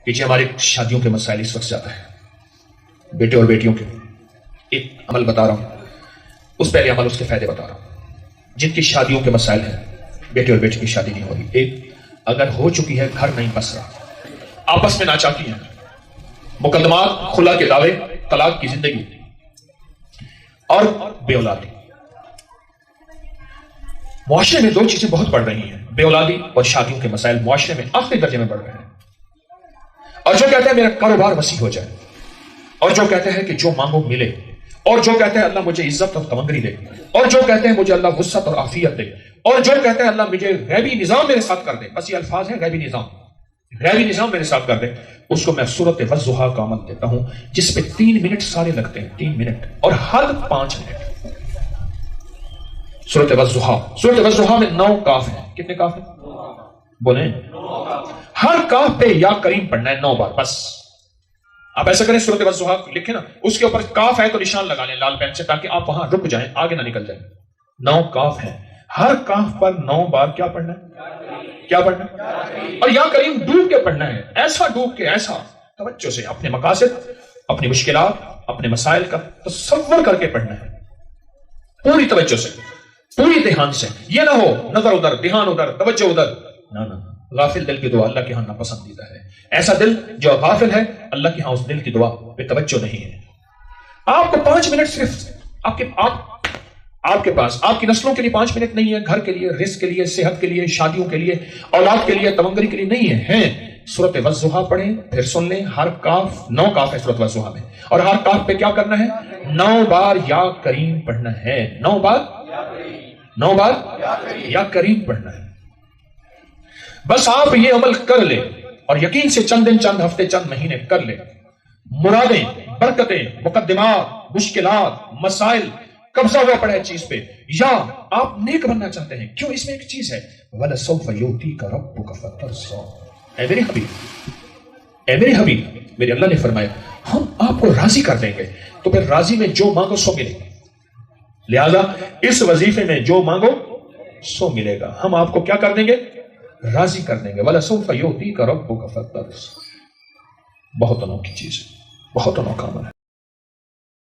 کہ ہمارے شادیوں کے مسائل اس وقت زیادہ ہیں، بیٹے اور بیٹیوں کے. ایک عمل بتا رہا ہوں، اس پہلے عمل اس کے فائدے بتا رہا ہوں. جن کی شادیوں کے مسائل ہیں، بیٹے اور بیٹی کی شادی نہیں ہو رہی، ایک اگر ہو چکی ہے گھر نہیں بس رہا، آپس میں ناچاکی ہیں، مقدمات، خلا کے دعوے، طلاق کی زندگی اور بے اولادی. معاشرے میں دو چیزیں بہت بڑھ رہی ہیں، بے اولادی اور شادیوں کے مسائل معاشرے میں آخری درجے میں بڑھ رہے ہیں. اور جو کہتا ہے میرا کاروبار وسیع ہو جائے، اور جو کہتا ہے کہ جو مانگو ملے، اور جو کہتا ہے اللہ مجھے عزت اور تمنگری دے، اور جو کہتے ہیں مجھے اللہ وسعت اور عافیت دے، اور جو کہتا ہے اللہ مجھے غیبی نظام میرے ساتھ کر دے. بس یہ الفاظ ہیں، غیبی نظام، غیبی نظام میرے ساتھ کر دے. اس کو میں سورۃ والضحیٰ کا عمل دیتا ہوں جس پہ 3 منٹ سارے لگتے ہیں، 3 منٹ اور ہر 5 منٹ. سورۃ والضحیٰ، سورۃ والضحیٰ میں 9 کاف ہیں. کتنے کاف ہیں بولیں؟ ہر کاف پہ یا کریم پڑھنا ہے 9 بار. بس آپ ایسا کریں، سورۃ والضحیٰ لکھیں نا، اس کے اوپر کاف ہے تو نشان لگا لیں لال پین سے، تاکہ آپ وہاں رک جائیں، آگے نہ نکل جائیں. 9 کاف ہیں، ہر کاف پر 9 بار کیا پڑھنا ہے؟ کیا پڑھنا ہے؟ اور یا کریم ڈوب کے پڑھنا ہے، ایسا ڈوب کے، ایسا توجہ سے اپنے مقاصد، اپنی مشکلات، اپنے مسائل کا تصور کر کے پڑھنا ہے، پوری توجہ سے، پوری دھیان سے. یہ نہ ہو نظر ادھر، دھیان ادھر، توجہ ادھر. نہ غافل دل کی دعا اللہ کے ہاں ناپسندیدہ ہے. ایسا دل جو غافل ہے، اللہ کے ہاں اس دل کی دعا پہ توجہ نہیں ہے. آپ کو 5 منٹ صرف آپ کے پاس آپ کی نسلوں کے لیے 5 منٹ نہیں ہے، گھر کے لیے، رزق کے لیے، صحت کے لیے، شادیوں کے لیے، اولاد کے لیے، تمنگری کے لیے نہیں ہے. سورۃ والضحیٰ پڑھیں، پھر سن لیں. ہر کاف 9 کاف ہے سورۃ والضحیٰ میں، اور ہر کاف پہ کیا کرنا ہے؟ 9 بار یا کریم پڑھنا ہے. 9 بار یا کریم پڑھنا ہے. بس آپ یہ عمل کر لیں اور یقین سے چند دن، چند ہفتے، چند مہینے کر لیں، مرادیں، برکتیں، مقدمات، مشکلات، مسائل قبضہ ہوا پڑا ہے چیز پہ. یا آپ نیک بننا چاہتے ہیں، کیوں؟ اس میں ایک چیز ہے، وَلَسَوْفَ يُؤْتِيكَ رَبُّكَ فَتَرْضَىٰ. اے میرے حبیب، میرے اللہ نے فرمایا ہم آپ کو راضی کر دیں گے، تو پھر راضی میں جو مانگو سو ملے گا. لہذا اس وظیفے میں جو مانگو سو ملے گا. ہم آپ کو کیا کر دیں گے؟ راضی کر دیں گے. وَلَسَوْفَ يُؤْتِيكَ رَبُّكَ فَتَرْضَىٰ. بہت انوکھی چیز ہے، بہت انوکھا عمل ہے.